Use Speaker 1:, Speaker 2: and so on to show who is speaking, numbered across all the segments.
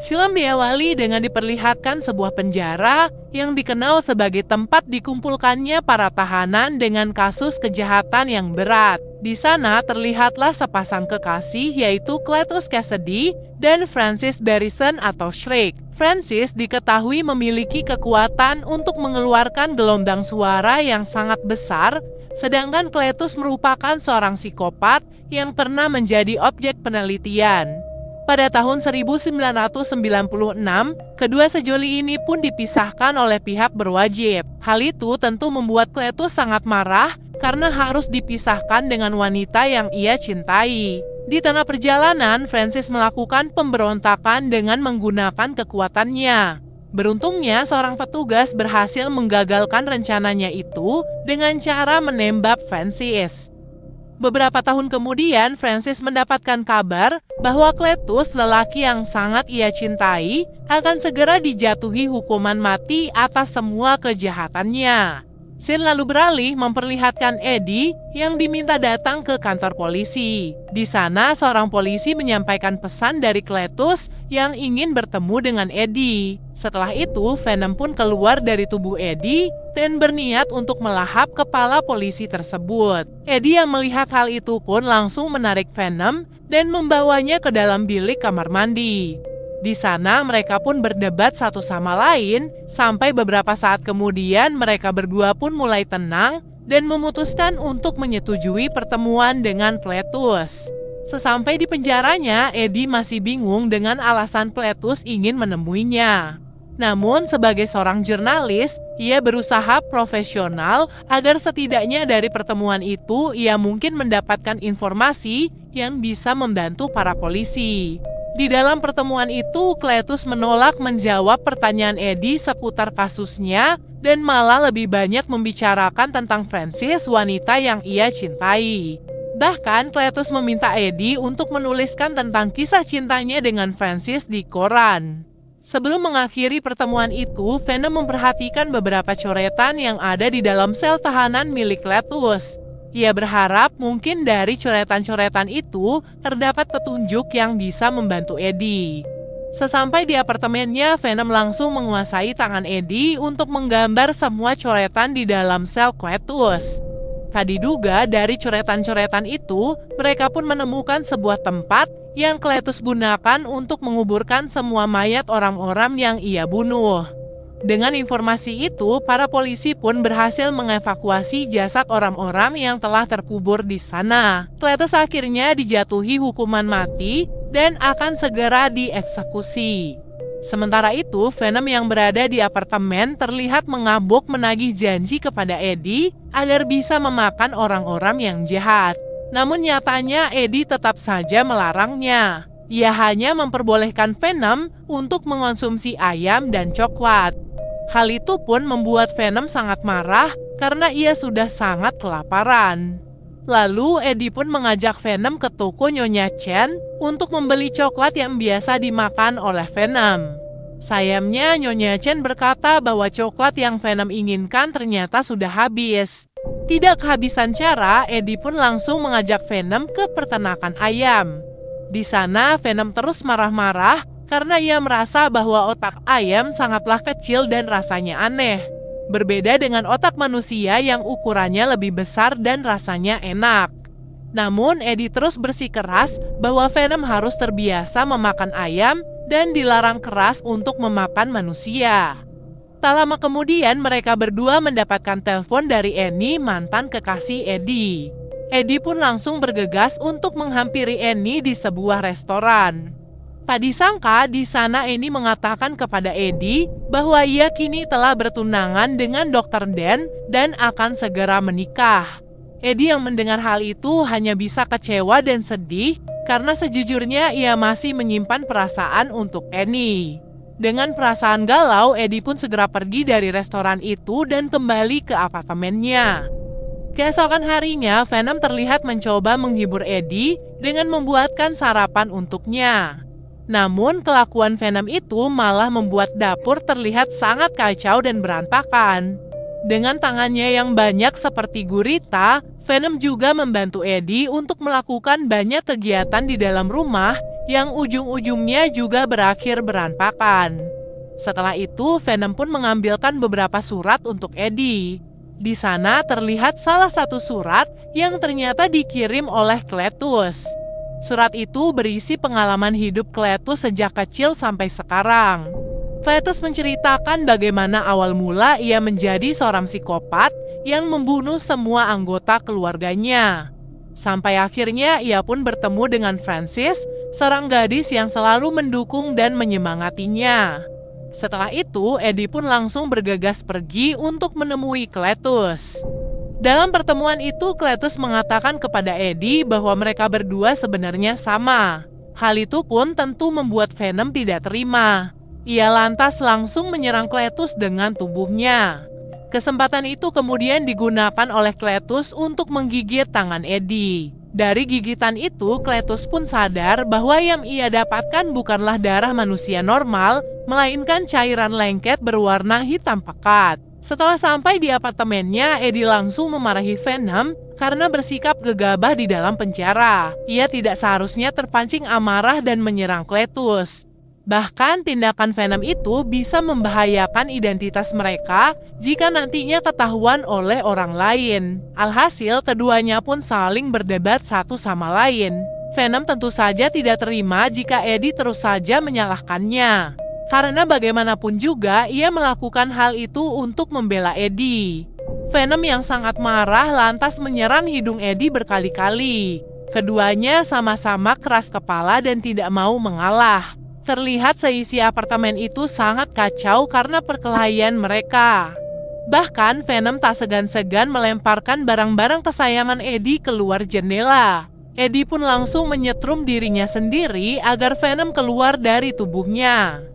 Speaker 1: Film diawali dengan diperlihatkan sebuah penjara yang dikenal sebagai tempat dikumpulkannya para tahanan dengan kasus kejahatan yang berat. Di sana terlihatlah sepasang kekasih yaitu Cletus Cassidy dan Francis Barrison atau Shrek. Francis diketahui memiliki kekuatan untuk mengeluarkan gelombang suara yang sangat besar, sedangkan Cletus merupakan seorang psikopat yang pernah menjadi objek penelitian. Pada tahun 1996, kedua sejoli ini pun dipisahkan oleh pihak berwajib. Hal itu tentu membuat Cletus sangat marah karena harus dipisahkan dengan wanita yang ia cintai. Di tengah perjalanan, Francis melakukan pemberontakan dengan menggunakan kekuatannya. Beruntungnya, seorang petugas berhasil menggagalkan rencananya itu dengan cara menembak Francis. Beberapa tahun kemudian, Francis mendapatkan kabar bahwa Cletus, lelaki yang sangat ia cintai, akan segera dijatuhi hukuman mati atas semua kejahatannya. Scene lalu beralih memperlihatkan Eddie yang diminta datang ke kantor polisi. Di sana, seorang polisi menyampaikan pesan dari Cletus yang ingin bertemu dengan Eddie. Setelah itu, Venom pun keluar dari tubuh Eddie dan berniat untuk melahap kepala polisi tersebut. Eddie yang melihat hal itu pun langsung menarik Venom dan membawanya ke dalam bilik kamar mandi. Di sana mereka pun berdebat satu sama lain, sampai beberapa saat kemudian mereka berdua pun mulai tenang dan memutuskan untuk menyetujui pertemuan dengan Cletus. Sesampai di penjaranya, Eddie masih bingung dengan alasan Cletus ingin menemuinya. Namun sebagai seorang jurnalis, ia berusaha profesional agar setidaknya dari pertemuan itu ia mungkin mendapatkan informasi yang bisa membantu para polisi. Di dalam pertemuan itu, Cletus menolak menjawab pertanyaan Eddie seputar kasusnya dan malah lebih banyak membicarakan tentang Francis, wanita yang ia cintai. Bahkan, Cletus meminta Eddie untuk menuliskan tentang kisah cintanya dengan Francis di koran. Sebelum mengakhiri pertemuan itu, Venom memperhatikan beberapa coretan yang ada di dalam sel tahanan milik Cletus. Ia berharap mungkin dari coretan-coretan itu terdapat petunjuk yang bisa membantu Eddie. Sesampai di apartemennya, Venom langsung menguasai tangan Eddie untuk menggambar semua coretan di dalam sel Cletus. Tak diduga dari coretan-coretan itu, mereka pun menemukan sebuah tempat yang Cletus gunakan untuk menguburkan semua mayat orang-orang yang ia bunuh. Dengan informasi itu, para polisi pun berhasil mengevakuasi jasad orang-orang yang telah terkubur di sana. Cletus akhirnya dijatuhi hukuman mati dan akan segera dieksekusi. Sementara itu, Venom yang berada di apartemen terlihat mengabuk menagih janji kepada Eddie agar bisa memakan orang-orang yang jahat. Namun nyatanya Eddie tetap saja melarangnya. Ia hanya memperbolehkan Venom untuk mengonsumsi ayam dan coklat. Hal itu pun membuat Venom sangat marah karena ia sudah sangat kelaparan. Lalu Eddie pun mengajak Venom ke toko Nyonya Chen untuk membeli coklat yang biasa dimakan oleh Venom. Sayangnya Nyonya Chen berkata bahwa coklat yang Venom inginkan ternyata sudah habis. Tidak kehabisan cara, Eddie pun langsung mengajak Venom ke peternakan ayam. Di sana Venom terus marah-marah karena ia merasa bahwa otak ayam sangatlah kecil dan rasanya aneh. Berbeda dengan otak manusia yang ukurannya lebih besar dan rasanya enak. Namun Eddie terus bersikeras bahwa Venom harus terbiasa memakan ayam dan dilarang keras untuk memakan manusia. Tak lama kemudian mereka berdua mendapatkan telepon dari Annie, mantan kekasih Eddie. Eddie pun langsung bergegas untuk menghampiri Annie di sebuah restoran. Tak disangka di sana Annie mengatakan kepada Eddie bahwa ia kini telah bertunangan dengan Dr. Dan akan segera menikah. Eddie yang mendengar hal itu hanya bisa kecewa dan sedih karena sejujurnya ia masih menyimpan perasaan untuk Annie. Dengan perasaan galau, Eddie pun segera pergi dari restoran itu dan kembali ke apartemennya. Keesokan harinya, Venom terlihat mencoba menghibur Eddie dengan membuatkan sarapan untuknya. Namun, kelakuan Venom itu malah membuat dapur terlihat sangat kacau dan berantakan. Dengan tangannya yang banyak seperti gurita, Venom juga membantu Eddie untuk melakukan banyak kegiatan di dalam rumah yang ujung-ujungnya juga berakhir berantakan. Setelah itu, Venom pun mengambilkan beberapa surat untuk Eddie. Di sana terlihat salah satu surat yang ternyata dikirim oleh Cletus. Surat itu berisi pengalaman hidup Cletus sejak kecil sampai sekarang. Cletus menceritakan bagaimana awal mula ia menjadi seorang psikopat yang membunuh semua anggota keluarganya. Sampai akhirnya ia pun bertemu dengan Francis, seorang gadis yang selalu mendukung dan menyemangatinya. Setelah itu, Eddie pun langsung bergegas pergi untuk menemui Cletus. Dalam pertemuan itu, Cletus mengatakan kepada Eddie bahwa mereka berdua sebenarnya sama. Hal itu pun tentu membuat Venom tidak terima. Ia lantas langsung menyerang Cletus dengan tubuhnya. Kesempatan itu kemudian digunakan oleh Cletus untuk menggigit tangan Eddie. Dari gigitan itu, Cletus pun sadar bahwa yang ia dapatkan bukanlah darah manusia normal, melainkan cairan lengket berwarna hitam pekat. Setelah sampai di apartemennya, Eddie langsung memarahi Venom karena bersikap gegabah di dalam penjara. Ia tidak seharusnya terpancing amarah dan menyerang Cletus. Bahkan tindakan Venom itu bisa membahayakan identitas mereka jika nantinya ketahuan oleh orang lain. Alhasil keduanya pun saling berdebat satu sama lain. Venom tentu saja tidak terima jika Eddie terus saja menyalahkannya. Karena bagaimanapun juga ia melakukan hal itu untuk membela Eddie. Venom yang sangat marah lantas menyerang hidung Eddie berkali-kali. Keduanya sama-sama keras kepala dan tidak mau mengalah. Terlihat seisi apartemen itu sangat kacau karena perkelahian mereka. Bahkan Venom tak segan-segan melemparkan barang-barang kesayangan Eddie keluar jendela. Eddie pun langsung menyetrum dirinya sendiri agar Venom keluar dari tubuhnya.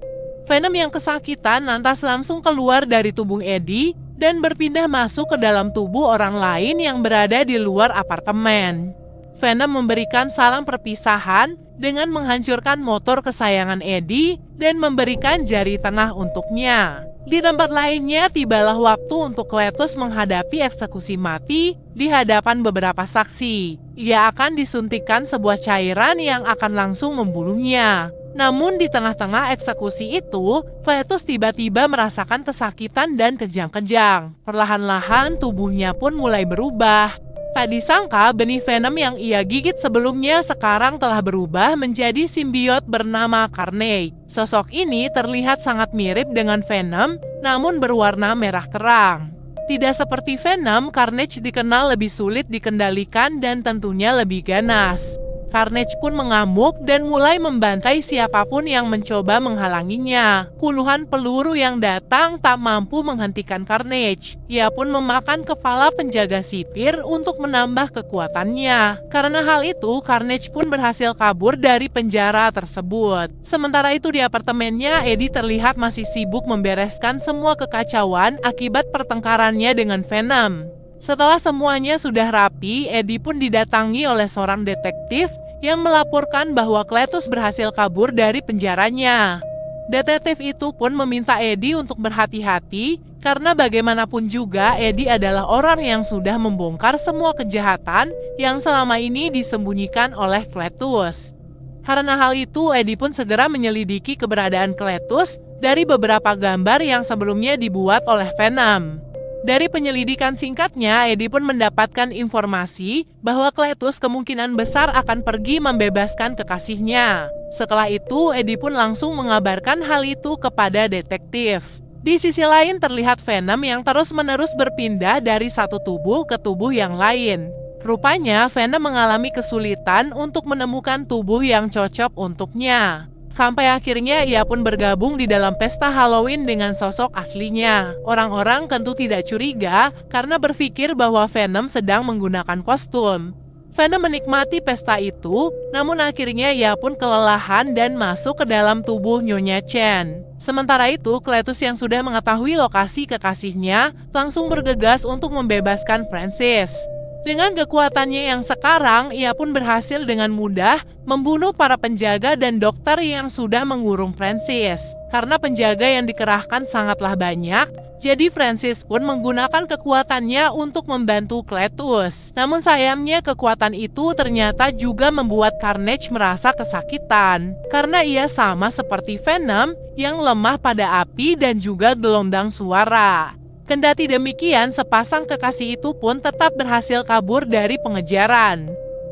Speaker 1: Venom yang kesakitan lantas langsung keluar dari tubuh Eddie dan berpindah masuk ke dalam tubuh orang lain yang berada di luar apartemen. Venom memberikan salam perpisahan dengan menghancurkan motor kesayangan Eddie dan memberikan jari tengah untuknya. Di tempat lainnya, tibalah waktu untuk Cletus menghadapi eksekusi mati di hadapan beberapa saksi. Ia akan disuntikkan sebuah cairan yang akan langsung membunuhnya. Namun di tengah-tengah eksekusi itu, Cletus tiba-tiba merasakan kesakitan dan kejang-kejang. Perlahan-lahan tubuhnya pun mulai berubah. Tak disangka benih Venom yang ia gigit sebelumnya sekarang telah berubah menjadi simbiot bernama Carnage. Sosok ini terlihat sangat mirip dengan Venom, namun berwarna merah terang. Tidak seperti Venom, Carnage dikenal lebih sulit dikendalikan dan tentunya lebih ganas. Carnage pun mengamuk dan mulai membantai siapapun yang mencoba menghalanginya. Puluhan peluru yang datang tak mampu menghentikan Carnage. Ia pun memakan kepala penjaga sipir untuk menambah kekuatannya. Karena hal itu, Carnage pun berhasil kabur dari penjara tersebut. Sementara itu di apartemennya, Eddie terlihat masih sibuk membereskan semua kekacauan akibat pertengkarannya dengan Venom. Setelah semuanya sudah rapi, Eddie pun didatangi oleh seorang detektif yang melaporkan bahwa Cletus berhasil kabur dari penjaranya. Detektif itu pun meminta Eddie untuk berhati-hati karena bagaimanapun juga Eddie adalah orang yang sudah membongkar semua kejahatan yang selama ini disembunyikan oleh Cletus. Karena hal itu, Eddie pun segera menyelidiki keberadaan Cletus dari beberapa gambar yang sebelumnya dibuat oleh Venom. Dari penyelidikan singkatnya, Eddie pun mendapatkan informasi bahwa Cletus kemungkinan besar akan pergi membebaskan kekasihnya. Setelah itu, Eddie pun langsung mengabarkan hal itu kepada detektif. Di sisi lain terlihat Venom yang terus-menerus berpindah dari satu tubuh ke tubuh yang lain. Rupanya, Venom mengalami kesulitan untuk menemukan tubuh yang cocok untuknya. Sampai akhirnya ia pun bergabung di dalam pesta Halloween dengan sosok aslinya. Orang-orang tentu tidak curiga karena berpikir bahwa Venom sedang menggunakan kostum. Venom menikmati pesta itu, namun akhirnya ia pun kelelahan dan masuk ke dalam tubuh Nyonya Chen. Sementara itu, Cletus yang sudah mengetahui lokasi kekasihnya langsung bergegas untuk membebaskan Francis. Dengan kekuatannya yang sekarang, ia pun berhasil dengan mudah membunuh para penjaga dan dokter yang sudah mengurung Francis. Karena penjaga yang dikerahkan sangatlah banyak, Jadi Francis pun menggunakan kekuatannya untuk membantu Cletus. Namun sayangnya kekuatan itu ternyata juga membuat Carnage merasa kesakitan. Karena ia sama seperti Venom yang lemah pada api dan juga gelombang suara. Kendati demikian, sepasang kekasih itu pun tetap berhasil kabur dari pengejaran.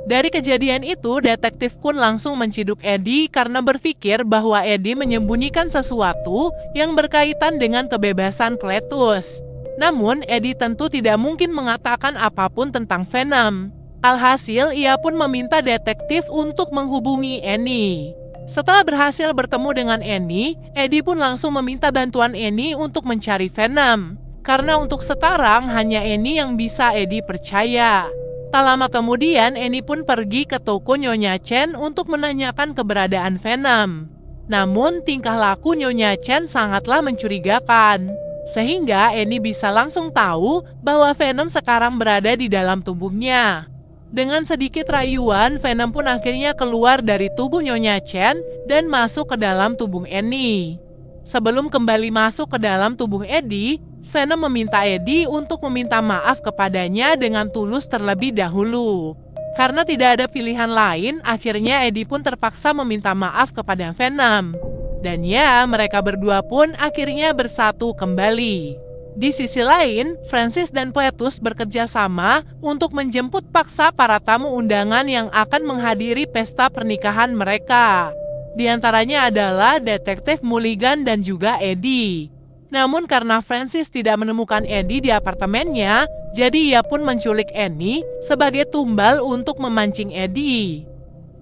Speaker 1: Dari kejadian itu, Detektif Kun langsung menciduk Eddie karena berpikir bahwa Eddie menyembunyikan sesuatu yang berkaitan dengan kebebasan Cletus. Namun, Eddie tentu tidak mungkin mengatakan apapun tentang Venom. Alhasil, ia pun meminta detektif untuk menghubungi Annie. Setelah berhasil bertemu dengan Annie, Eddie pun langsung meminta bantuan Annie untuk mencari Venom. Karena untuk sekarang, hanya Annie yang bisa Eddie percaya. Tak lama kemudian, Annie pun pergi ke toko Nyonya Chen untuk menanyakan keberadaan Venom. Namun, tingkah laku Nyonya Chen sangatlah mencurigakan. Sehingga Annie bisa langsung tahu bahwa Venom sekarang berada di dalam tubuhnya. Dengan sedikit rayuan, Venom pun akhirnya keluar dari tubuh Nyonya Chen dan masuk ke dalam tubuh Annie. Sebelum kembali masuk ke dalam tubuh Eddie, Venom meminta Eddie untuk meminta maaf kepadanya dengan tulus terlebih dahulu. Karena tidak ada pilihan lain, akhirnya Eddie pun terpaksa meminta maaf kepada Venom. Dan ya, mereka berdua pun akhirnya bersatu kembali. Di sisi lain, Francis dan Cletus bekerja sama untuk menjemput paksa para tamu undangan yang akan menghadiri pesta pernikahan mereka. Di antaranya adalah Detektif Mulligan dan juga Eddie. Namun karena Francis tidak menemukan Eddie di apartemennya, jadi ia pun menculik Annie sebagai tumbal untuk memancing Eddie.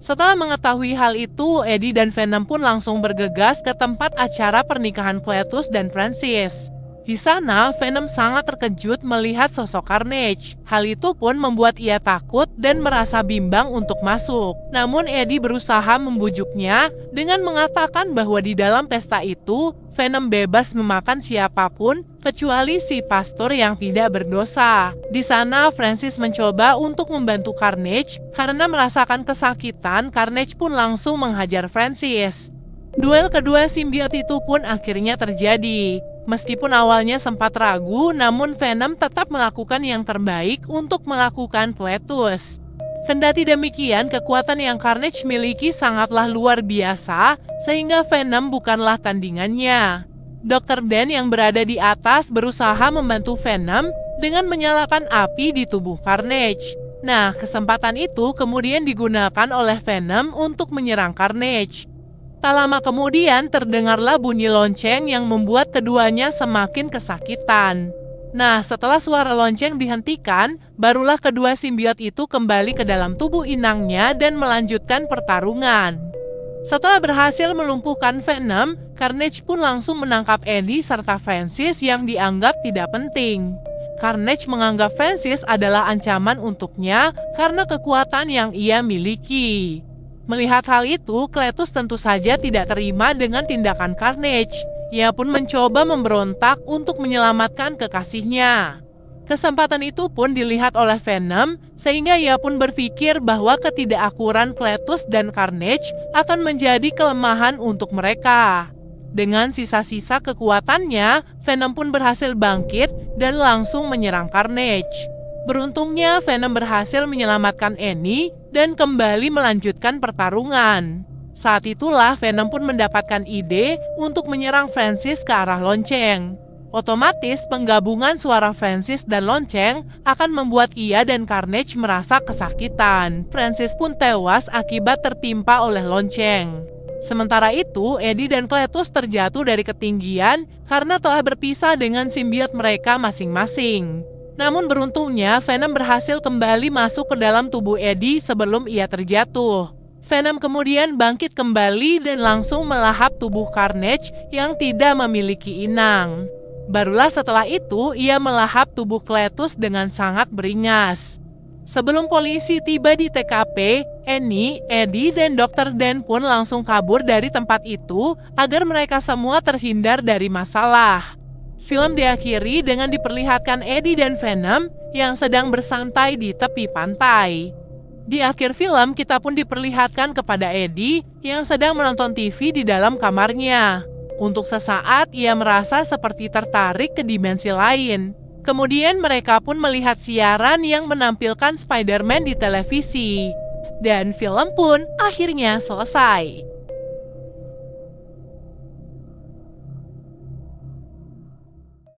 Speaker 1: Setelah mengetahui hal itu, Eddie dan Venom pun langsung bergegas ke tempat acara pernikahan Cletus dan Francis. Di sana, Venom sangat terkejut melihat sosok Carnage. Hal itu pun membuat ia takut dan merasa bimbang untuk masuk. Namun Eddie berusaha membujuknya dengan mengatakan bahwa di dalam pesta itu, Venom bebas memakan siapapun kecuali si pastor yang tidak berdosa. Di sana, Francis mencoba untuk membantu Carnage karena merasakan kesakitan. Carnage pun langsung menghajar Francis. Duel kedua simbiot itu pun akhirnya terjadi. Meskipun awalnya sempat ragu, namun Venom tetap melakukan yang terbaik untuk melakukan Cletus. Kendati demikian, kekuatan yang Carnage miliki sangatlah luar biasa, sehingga Venom bukanlah tandingannya. Dr. Dan yang berada di atas berusaha membantu Venom dengan menyalakan api di tubuh Carnage. Nah, kesempatan itu kemudian digunakan oleh Venom untuk menyerang Carnage. Tak lama kemudian terdengarlah bunyi lonceng yang membuat keduanya semakin kesakitan. Nah, setelah suara lonceng dihentikan, barulah kedua simbiot itu kembali ke dalam tubuh inangnya dan melanjutkan pertarungan. Setelah berhasil melumpuhkan Venom, Carnage pun langsung menangkap Eddie serta Francis yang dianggap tidak penting. Carnage menganggap Francis adalah ancaman untuknya karena kekuatan yang ia miliki. Melihat hal itu, Cletus tentu saja tidak terima dengan tindakan Carnage. Ia pun mencoba memberontak untuk menyelamatkan kekasihnya. Kesempatan itu pun dilihat oleh Venom, sehingga ia pun berpikir bahwa ketidakakuran Cletus dan Carnage akan menjadi kelemahan untuk mereka. Dengan sisa-sisa kekuatannya, Venom pun berhasil bangkit dan langsung menyerang Carnage. Beruntungnya, Venom berhasil menyelamatkan Annie dan kembali melanjutkan pertarungan. Saat itulah Venom pun mendapatkan ide untuk menyerang Francis ke arah lonceng. Otomatis penggabungan suara Francis dan lonceng akan membuat ia dan Carnage merasa kesakitan. Francis pun tewas akibat tertimpa oleh lonceng. Sementara itu, Eddie dan Cletus terjatuh dari ketinggian karena telah berpisah dengan simbiot mereka masing-masing. Namun beruntungnya, Venom berhasil kembali masuk ke dalam tubuh Eddie sebelum ia terjatuh. Venom kemudian bangkit kembali dan langsung melahap tubuh Carnage yang tidak memiliki inang. Barulah setelah itu, ia melahap tubuh Cletus dengan sangat beringas. Sebelum polisi tiba di TKP, Annie, Eddie, dan Dr. Dan pun langsung kabur dari tempat itu agar mereka semua terhindar dari masalah. Film diakhiri dengan diperlihatkan Eddie dan Venom yang sedang bersantai di tepi pantai. Di akhir film, kita pun diperlihatkan kepada Eddie yang sedang menonton TV di dalam kamarnya. Untuk sesaat, ia merasa seperti tertarik ke dimensi lain. Kemudian mereka pun melihat siaran yang menampilkan Spider-Man di televisi. Dan film pun akhirnya selesai.